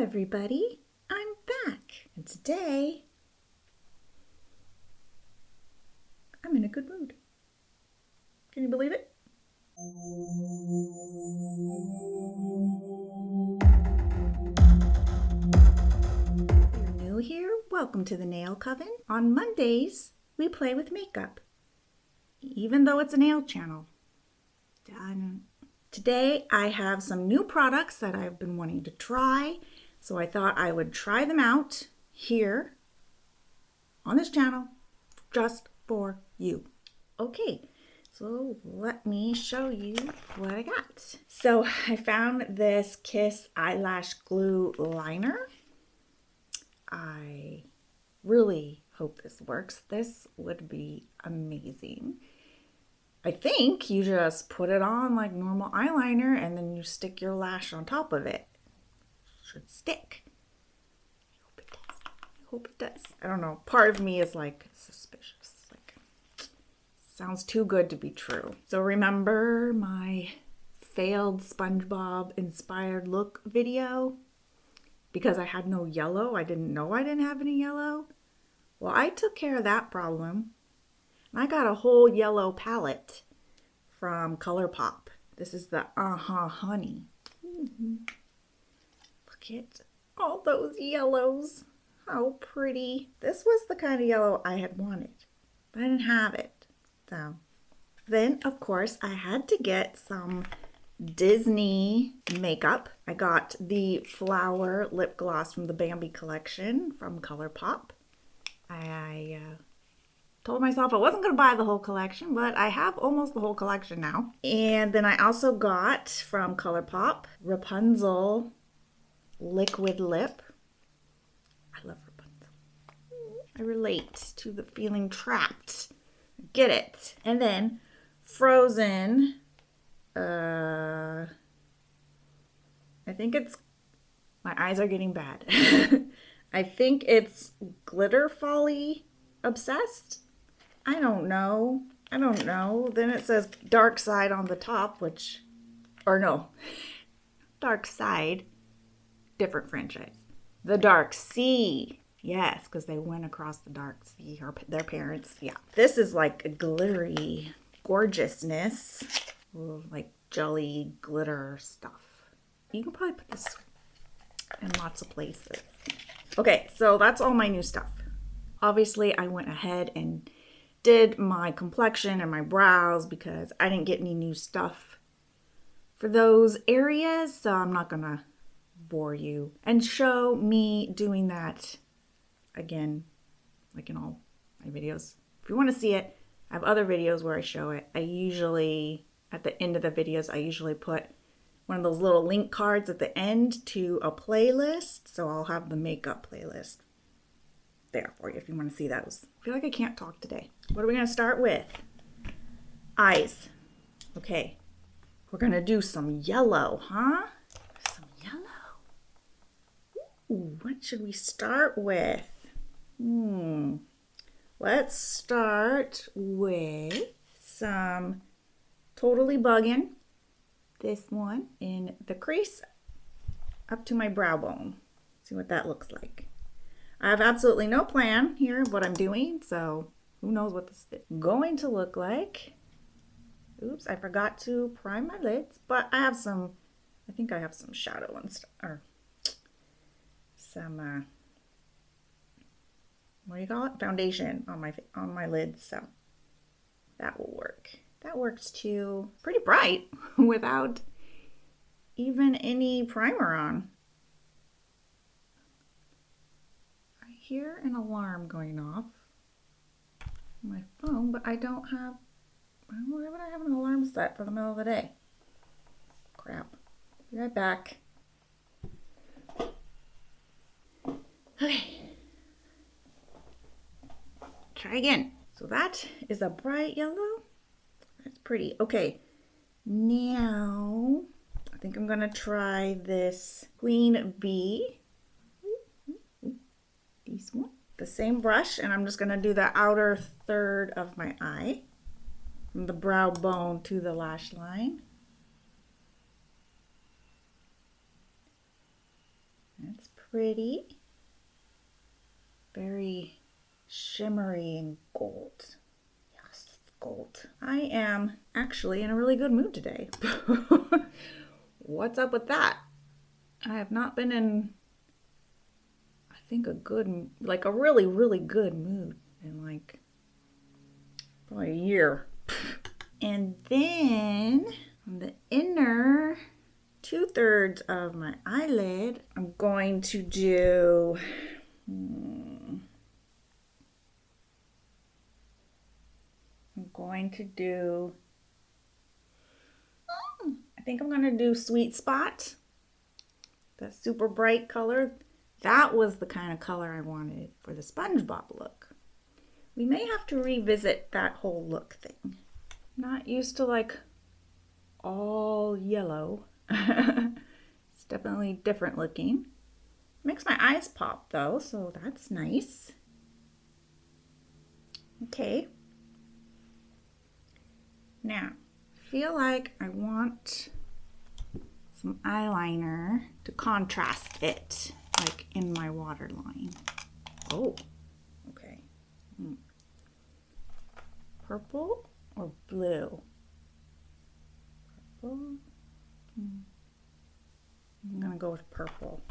everybody, I'm back, and today I'm in a good mood. Can you believe it? If you're new here, welcome to the Nail Coven. On Mondays, we play with makeup, even though it's a nail channel. Today, I have some new products that I've been wanting to try, so I thought I would try them out here on this channel just for you. Okay, so let me show you what I got. So I found this Kiss eyelash glue liner. I really hope this works. This would be amazing. I think you just put it on like normal eyeliner and then you stick your lash on top of it. Should stick. I hope it does. I hope it does. I don't know. Part of me is like suspicious. Like, sounds too good to be true. So remember my failed SpongeBob inspired look video? Because I had no yellow. I didn't know I didn't have any yellow. Well, I took care of that problem. I got a whole yellow palette from ColourPop. This is the Honey. Look at all those yellows. How pretty. This was the kind of yellow I had wanted, but I didn't have it. So then, of course, I had to get some Disney makeup. I got the Flower lip gloss from the Bambi collection from ColourPop. I told myself I wasn't going to buy the whole collection, but I have almost the whole collection now. And then I also got from ColourPop Rapunzel liquid lip. I love Rapunzel. I relate to the feeling trapped. Get it. And then Frozen. I think it's, my eyes are getting bad. I think it's Glitter Folly Obsessed. I don't know. Then it says Dark Side on the top, which, or no, Dark Side, different franchise. The Dark Sea. Yes, because they went across the Dark Sea, or their parents. Yeah. This is like a glittery gorgeousness. Ooh, like jelly glitter stuff. You can probably put this in lots of places. Okay, so that's all my new stuff. Obviously, I went ahead and did my complexion and my brows because I didn't get any new stuff for those areas, so I'm not gonna bore you and show me doing that again, like in all my videos. If you want to see it, I have other videos where I show it. I usually, at the end of the videos, I usually put one of those little link cards at the end to a playlist, so I'll have the makeup playlist there for you if you want to see those. I feel like I can't talk today. What are we going to start with? Eyes. Okay. We're going to do some yellow, huh? Some yellow. Ooh, what should we start with? Let's start with some Totally Buggin'. This one in the crease up to my brow bone. See what that looks like. I have absolutely no plan here of what I'm doing, so who knows what this is going to look like. Oops, I forgot to prime my lids, but I have some, I think I have some shadow and stuff, or some, what do you call it? Foundation on my lids, so that will work. That works too. Pretty bright without even any primer on. Hear an alarm going off on my phone, but I don't have, why would I have an alarm set for the middle of the day? Crap. Be right back. Okay. Try again. So that is a bright yellow. That's pretty. Okay. Now, I think I'm going to try this Queen Bee. This one. The same brush, and I'm just going to do the outer third of my eye. From the brow bone to the lash line. That's pretty. Very shimmery and gold. Yes, gold. I am actually in a really good mood today. What's up with that? I have not been in, I think, a really, really good mood in like probably a year. And then on the inner 2/3 of my eyelid, I'm going to do I think I'm going to do Sweet Spot. That super bright color. That was the kind of color I wanted for the SpongeBob look. We may have to revisit that whole look thing. Not used to like all yellow. It's definitely different looking. Makes my eyes pop though, so that's nice. Okay. Now, I feel like I want some eyeliner to contrast it, like in my waterline. Oh, okay. Purple or blue? Purple. I'm gonna go with purple.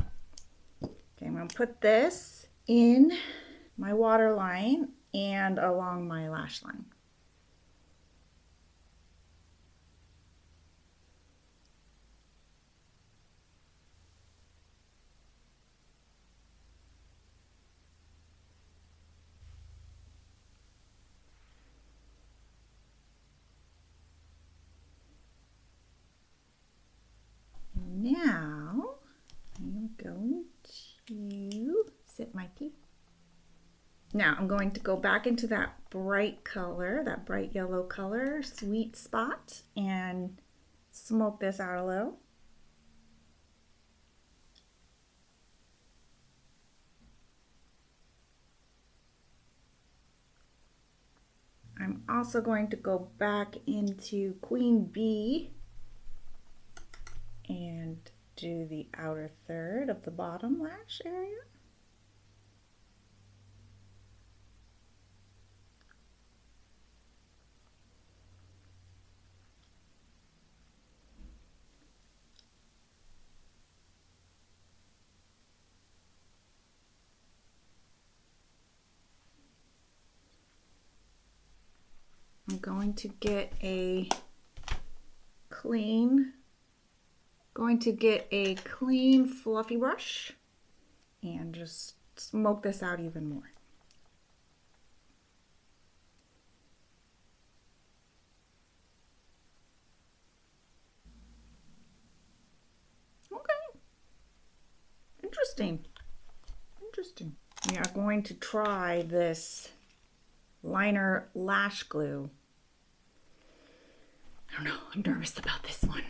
Okay, I'm gonna put this in my waterline and along my lash line. Now, I'm going to sip my tea. Now, I'm going to go back into that bright color, that bright yellow color, Sweet Spot, and smoke this out a little. I'm also going to go back into Queen Bee and do the outer third of the bottom lash area. I'm going to get a clean fluffy brush and just smoke this out even more. Okay. Interesting. We are going to try this liner lash glue. I don't know, I'm nervous about this one.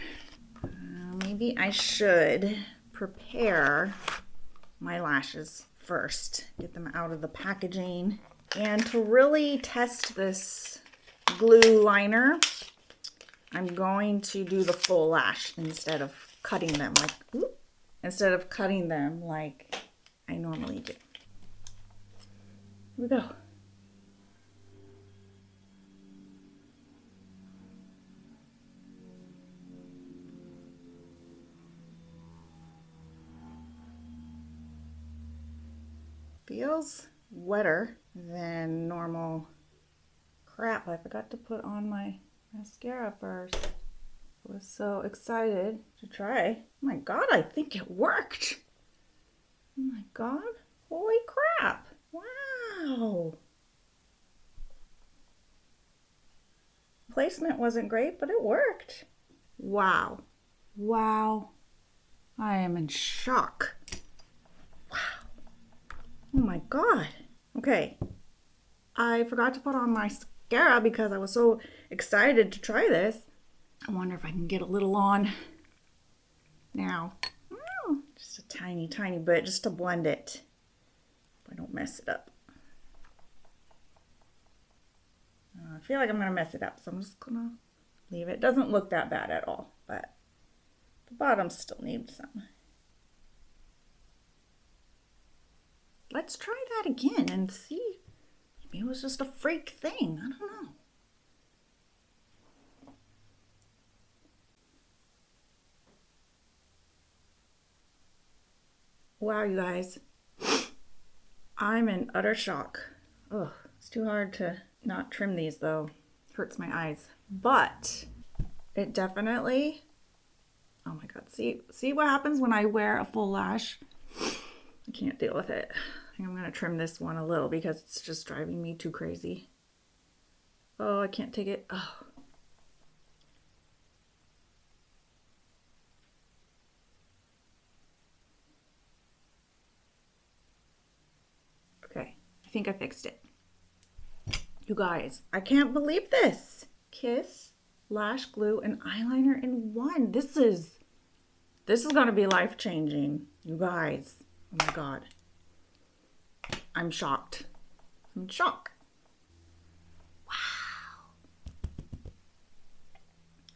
Maybe I should prepare my lashes first, get them out of the packaging. And to really test this glue liner, I'm going to do the full lash instead of cutting them like I normally do. Here we go. Feels wetter than normal. Crap, I forgot to put on my mascara first. I was so excited to try. Oh my god, I think it worked. Oh my god, holy crap. Wow. Placement wasn't great, but it worked. Wow. I am in shock. Oh my god. Okay. I forgot to put on my mascara because I was so excited to try this. I wonder if I can get a little on now. Oh, just a tiny bit just to blend it. If I don't mess it up. I feel like I'm going to mess it up, so I'm just going to leave it. It doesn't look that bad at all, but the bottom still needs some. let's try that again and see. Maybe it was just a freak thing. I don't know. Wow, you guys. I'm in utter shock. Ugh, it's too hard to not trim these though. Hurts my eyes. But it definitely, oh my God, see what happens when I wear a full lash? I can't deal with it. I think I'm gonna trim this one a little because it's just driving me too crazy. Oh, I can't take it. Oh. Okay, I think I fixed it. You guys, I can't believe this. Kiss, lash glue, and eyeliner in one. This is gonna be life-changing, you guys. Oh my God. I'm shocked. I'm in shock. Wow.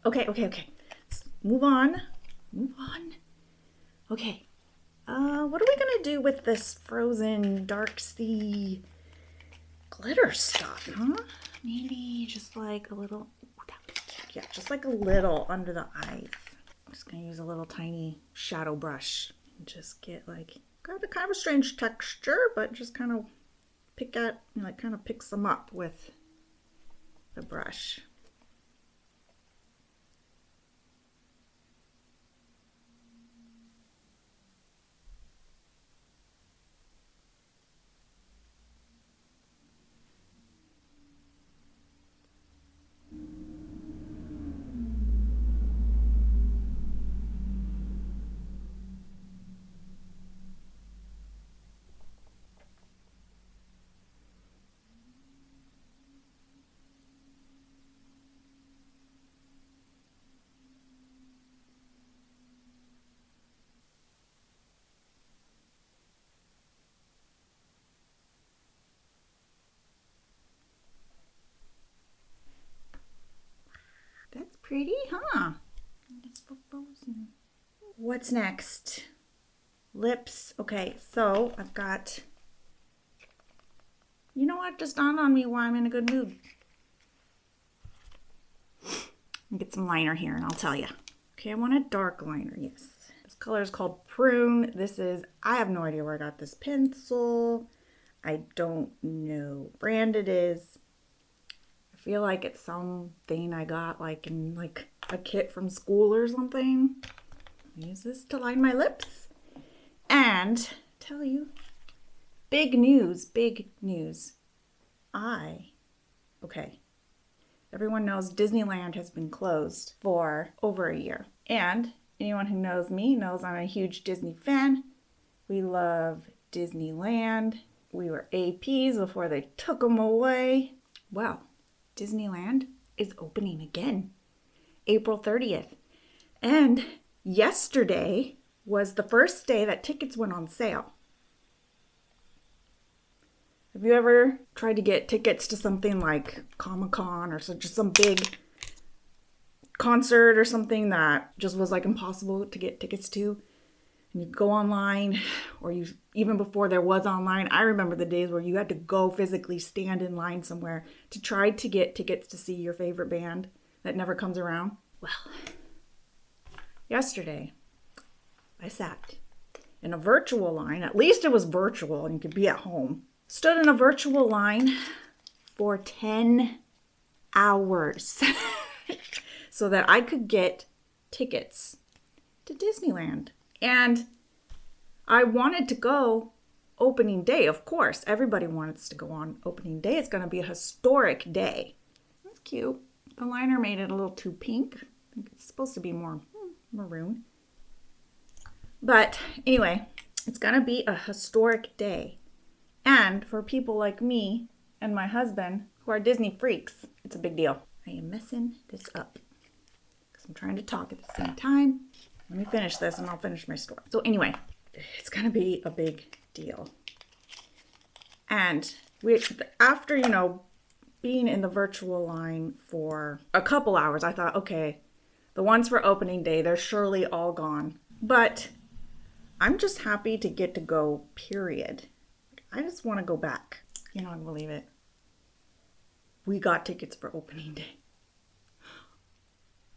Okay. Let's move on. Okay. What are we gonna do with this frozen dark sea glitter stuff, huh? Maybe just like a little, yeah, just like a little under the eyes. I'm just gonna use a little tiny shadow brush and just get like, got a kind of a strange texture, but just kind of pick at, you know, like kind of picks them up with the brush. That's pretty, huh? It's frozen. What's next? Lips. Okay, so I've got, you know what? Just dawned on me why I'm in a good mood. I'll get some liner here and I'll tell you. Okay, I want a dark liner, yes. This color is called Prune. This is, I have no idea where I got this pencil. I don't know what brand it is. I feel like it's something I got like in like a kit from school or something. I'll use this to line my lips. And tell you, big news. Okay. Everyone knows Disneyland has been closed for over a year. And anyone who knows me knows I'm a huge Disney fan. We love Disneyland. We were APs before they took them away. Well, Disneyland is opening again, April 30th. And yesterday was the first day that tickets went on sale. Have you ever tried to get tickets to something like Comic-Con or just some big concert or something that just was like impossible to get tickets to? And you go online, or you, even before there was online, I remember the days where you had to go physically stand in line somewhere to try to get tickets to see your favorite band that never comes around. Well, yesterday I sat in a virtual line, at least it was virtual and you could be at home, stood in a virtual line for 10 hours so that I could get tickets to Disneyland. And I wanted to go opening day, of course. Everybody wants to go on opening day. It's going to be a historic day. That's cute. The liner made it a little too pink. I think it's supposed to be more maroon. But anyway, it's going to be a historic day. And for people like me and my husband, who are Disney freaks, it's a big deal. I am messing this up because I'm trying to talk at the same time. Let me finish this and I'll finish my story. So anyway, it's going to be a big deal. And after, you know, being in the virtual line for a couple hours, I thought, okay, the ones for opening day, they're surely all gone. But I'm just happy to get to go, period. I just want to go back. You're not going to believe it. We got tickets for opening day.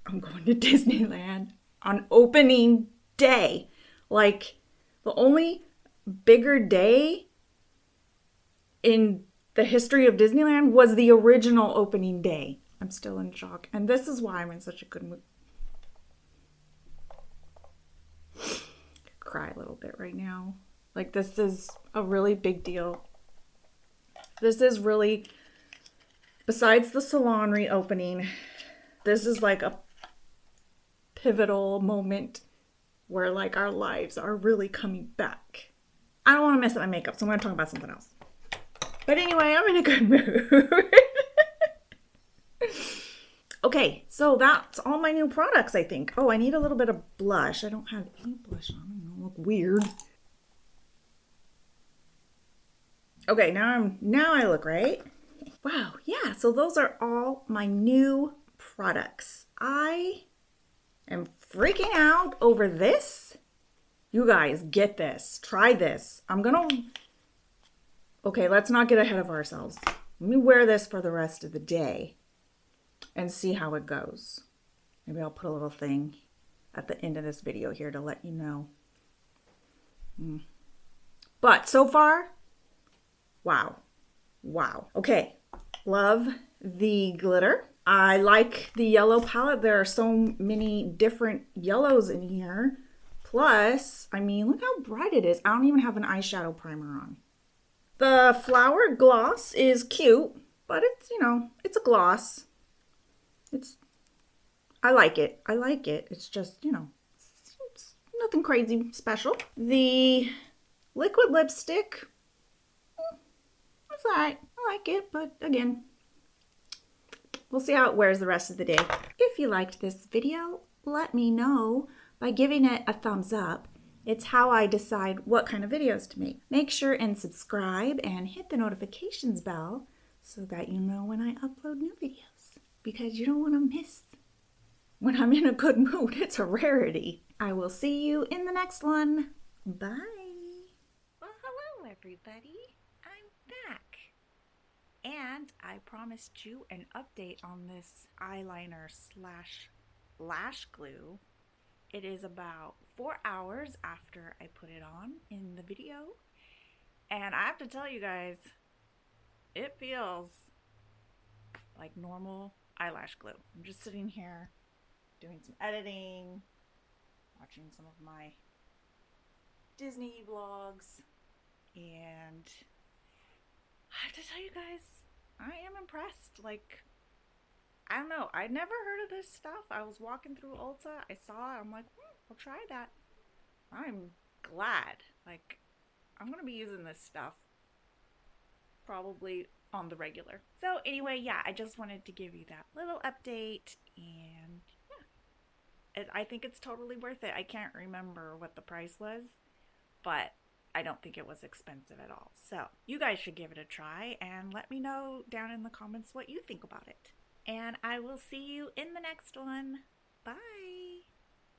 I'm going to Disneyland on opening day. Like, the only bigger day in the history of Disneyland was the original opening day. I'm still in shock. And this is why I'm in such a good mood. Cry a little bit right now. Like, this is a really big deal. This is really, besides the salon reopening, this is like a pivotal moment where like our lives are really coming back. I don't want to mess up my makeup, so I'm going to talk about something else. But anyway, I'm in a good mood. Okay, so that's all my new products, I think. Oh, I need a little bit of blush. I don't have any blush on. I'm gonna look weird. Okay, now I look right. Wow, yeah, so those are all my new products. I am freaking out over this. You guys, get this. Try this. Okay, let's not get ahead of ourselves. Let me wear this for the rest of the day and see how it goes. Maybe I'll put a little thing at the end of this video here to let you know. But so far, wow. Okay, love the glitter. I like the yellow palette. There are so many different yellows in here. Plus, I mean, look how bright it is. I don't even have an eyeshadow primer on. The flower gloss is cute, but it's, it's a gloss. I like it. It's just, it's nothing crazy special. The liquid lipstick, it's alright. I like it, but again, we'll see how it wears the rest of the day. If you liked this video, let me know by giving it a thumbs up. It's how I decide what kind of videos to make. Make sure and subscribe and hit the notifications bell so that you know when I upload new videos, because you don't want to miss when I'm in a good mood. It's a rarity. I will see you in the next one. Bye. Well, hello everybody. I'm back. And I promised you an update on this eyeliner / lash glue. It is about 4 hours after I put it on in the video. And I have to tell you guys, it feels like normal eyelash glue. I'm just sitting here doing some editing, watching some of my Disney vlogs, and I have to tell you guys, I am impressed. Like, I don't know, I'd never heard of this stuff. I was walking through Ulta, I saw it, I'm like, I'll try that. I'm glad. Like, I'm gonna be using this stuff probably on the regular. So anyway, yeah, I just wanted to give you that little update, and yeah, I think it's totally worth it. I can't remember what the price was, but I don't think it was expensive at all. So you guys should give it a try and let me know down in the comments what you think about it. And I will see you in the next one. Bye.